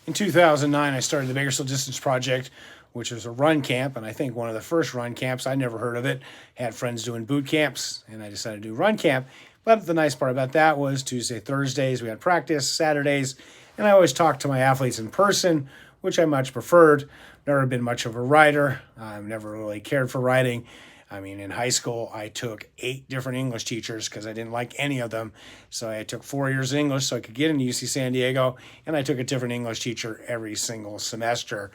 In 2009, I started the Bakersfield Distance Project, which was a run camp, and I think one of the first run camps. I never heard of it. Had friends doing boot camps, and I decided to do run camp. But the nice part about that was Tuesday, Thursdays, we had practice, Saturdays, and I always talked to my athletes in person, which I much preferred. Never been much of a writer. I've never really cared for writing. I mean, in high school, I took 8 different English teachers because I didn't like any of them. So I took 4 years of English so I could get into UC San Diego, and I took a different English teacher every single semester.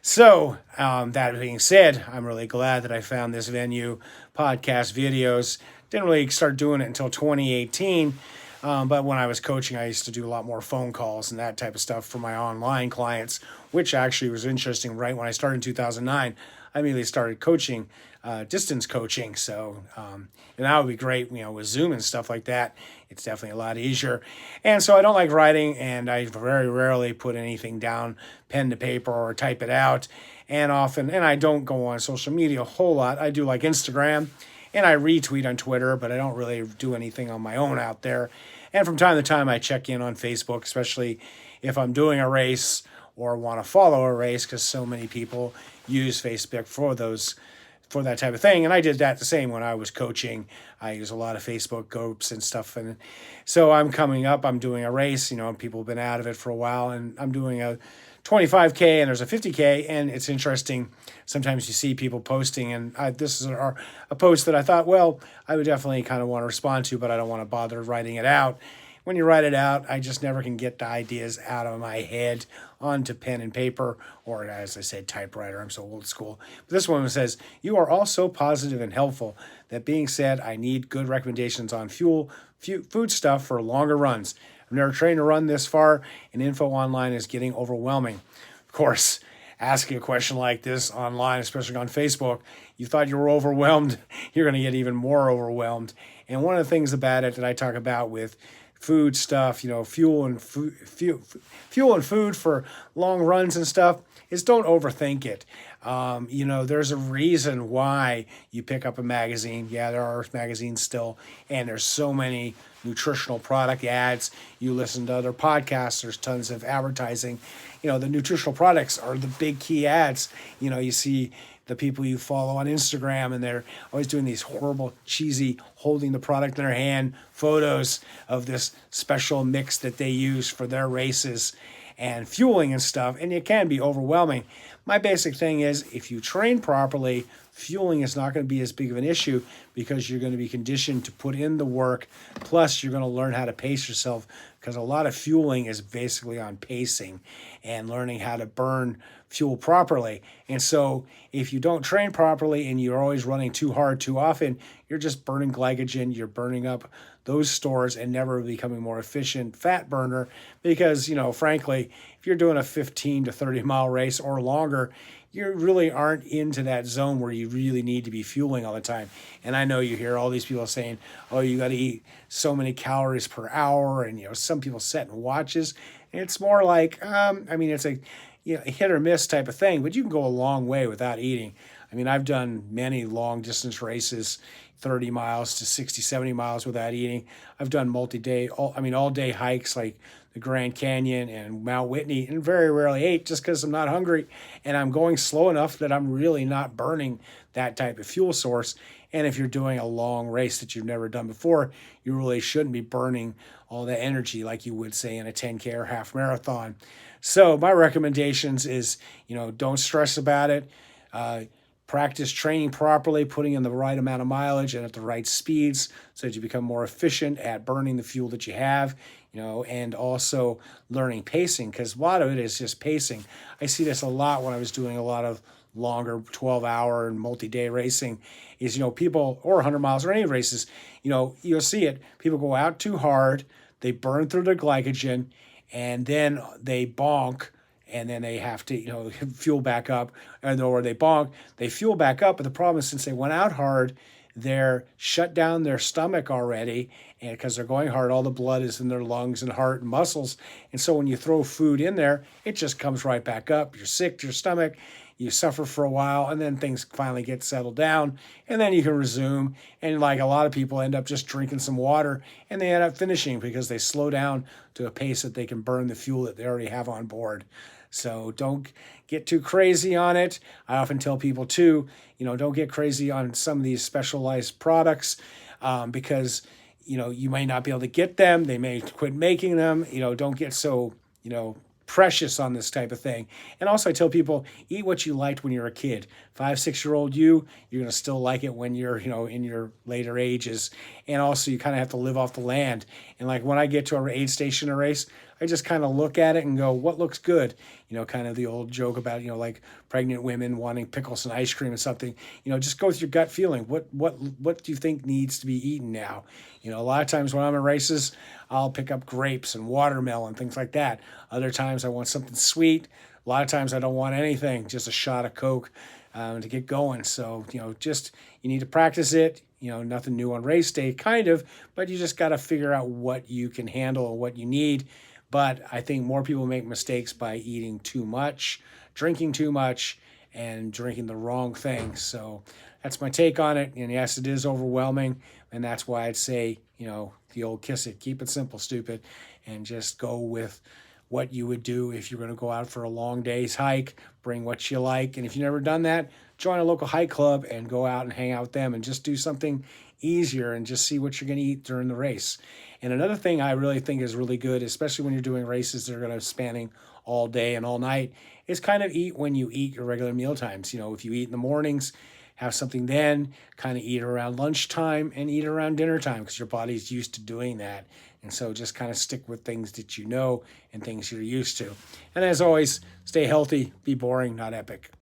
So, that being said, I'm really glad that I found this venue, podcast videos. Didn't really start doing it until 2018. But when I was coaching, I used to do a lot more phone calls and that type of stuff for my online clients, which actually was interesting. Right when I started in 2009, I immediately started coaching, distance coaching. So, and that would be great, with Zoom and stuff like that. It's definitely a lot easier. And so I don't like writing, and I very rarely put anything down, pen to paper, or type it out. And I don't go on social media a whole lot. I do like Instagram, and I retweet on Twitter, but I don't really do anything on my own out there. And from time to time, I check in on Facebook, especially if I'm doing a race or want to follow a race, because so many people use Facebook for that type of thing. And I did that the same when I was coaching. I use a lot of Facebook groups and stuff. And so I'm doing a race, people have been out of it for a while, and I'm doing a 25K and there's a 50K. And it's interesting. Sometimes you see people posting, and this is a post that I thought, well, I would definitely kind of want to respond to, but I don't want to bother writing it out. When you write it out, I just never can get the ideas out of my head onto pen and paper, or as I said, typewriter. I'm so old school. But this one says, "You are all so positive and helpful. That being said, I need good recommendations on food stuff for longer runs. I've never trained to run this far, and info online is getting overwhelming." Of course, asking a question like this online, especially on Facebook, you thought you were overwhelmed, you're going to get even more overwhelmed. And one of the things about it that I talk about with food stuff, fuel and food for long runs and stuff, is don't overthink it. There's a reason why you pick up a magazine. Yeah, there are magazines still, and there's so many nutritional product ads. You listen to other podcasts, there's tons of advertising. The nutritional products are the big key ads. You see the people you follow on Instagram, and they're always doing these horrible, cheesy, holding the product in their hand photos of this special mix that they use for their races and fueling and stuff, and it can be overwhelming. My basic thing is, if you train properly, fueling is not going to be as big of an issue because you're going to be conditioned to put in the work. Plus, you're going to learn how to pace yourself, because a lot of fueling is basically on pacing and learning how to burn fuel properly. And so if you don't train properly and you're always running too hard too often, you're just burning glycogen, you're burning up those stores and never becoming more efficient fat burner, because, frankly, if you're doing a 15 to 30 mile race or longer, you really aren't into that zone where you really need to be fueling all the time. And I know you hear all these people saying, oh, you got to eat so many calories per hour, and some people set in watches. And it's more like, it's a hit or miss type of thing, but you can go a long way without eating. I've done many long distance races, 30 miles to 60, 70 miles without eating. I've done all day hikes like the Grand Canyon and Mount Whitney, and very rarely ate just because I'm not hungry and I'm going slow enough that I'm really not burning that type of fuel source. And if you're doing a long race that you've never done before, you really shouldn't be burning all that energy like you would, say, in a 10K or half marathon. So my recommendations is, don't stress about it. Practice training properly, putting in the right amount of mileage and at the right speeds so that you become more efficient at burning the fuel that you have, and also learning pacing, because a lot of it is just pacing. I see this a lot when I was doing a lot of longer 12-hour and multi-day racing is, people, or 100 miles or any races, you'll see it. People go out too hard, they burn through their glycogen, and then they bonk, and then they have to, fuel back up, or they bonk, they fuel back up. But the problem is, since they went out hard, they're shut down their stomach already, and because they're going hard, all the blood is in their lungs and heart and muscles. And so when you throw food in there, it just comes right back up. You're sick to your stomach. you suffer for a while, and then things finally get settled down, and then you can resume. And like a lot of people end up just drinking some water, and they end up finishing because they slow down to a pace that they can burn the fuel that they already have on board. So don't get too crazy on it. I often tell people too, don't get crazy on some of these specialized products, because you may not be able to get them. They may quit making them. Don't get so precious on this type of thing. And also, I tell people, eat what you liked when you were a kid. 5, 6-year-old you're going to still like it when you're in your later ages. And also, you kind of have to live off the land. And like when I get to a aid station or race, I just kind of look at it and go, what looks good? Kind of the old joke about, like pregnant women wanting pickles and ice cream and something. Just go with your gut feeling. What do you think needs to be eaten now? A lot of times when I'm in races, I'll pick up grapes and watermelon, things like that. Other times I want something sweet. A lot of times I don't want anything, just a shot of Coke to get going. So, you need to practice it. Nothing new on race day, kind of, but you just got to figure out what you can handle and what you need. But I think more people make mistakes by eating too much, drinking too much, and drinking the wrong things. So that's my take on it. And yes, it is overwhelming. And that's why I'd say, the old kiss it, keep it simple, stupid, and just go with what you would do if you're going to go out for a long day's hike. Bring what you like. And if you've never done that, join a local hike club and go out and hang out with them and just do something easier and just see what you're going to eat during the race. And another thing I really think is really good, especially when you're doing races that are going to spanning all day and all night, is kind of eat when you eat your regular meal times. If you eat in the mornings, have something then, kind of eat around lunchtime and eat around dinner time because your body's used to doing that. And so just kind of stick with things that and things you're used to. And as always, stay healthy, be boring, not epic.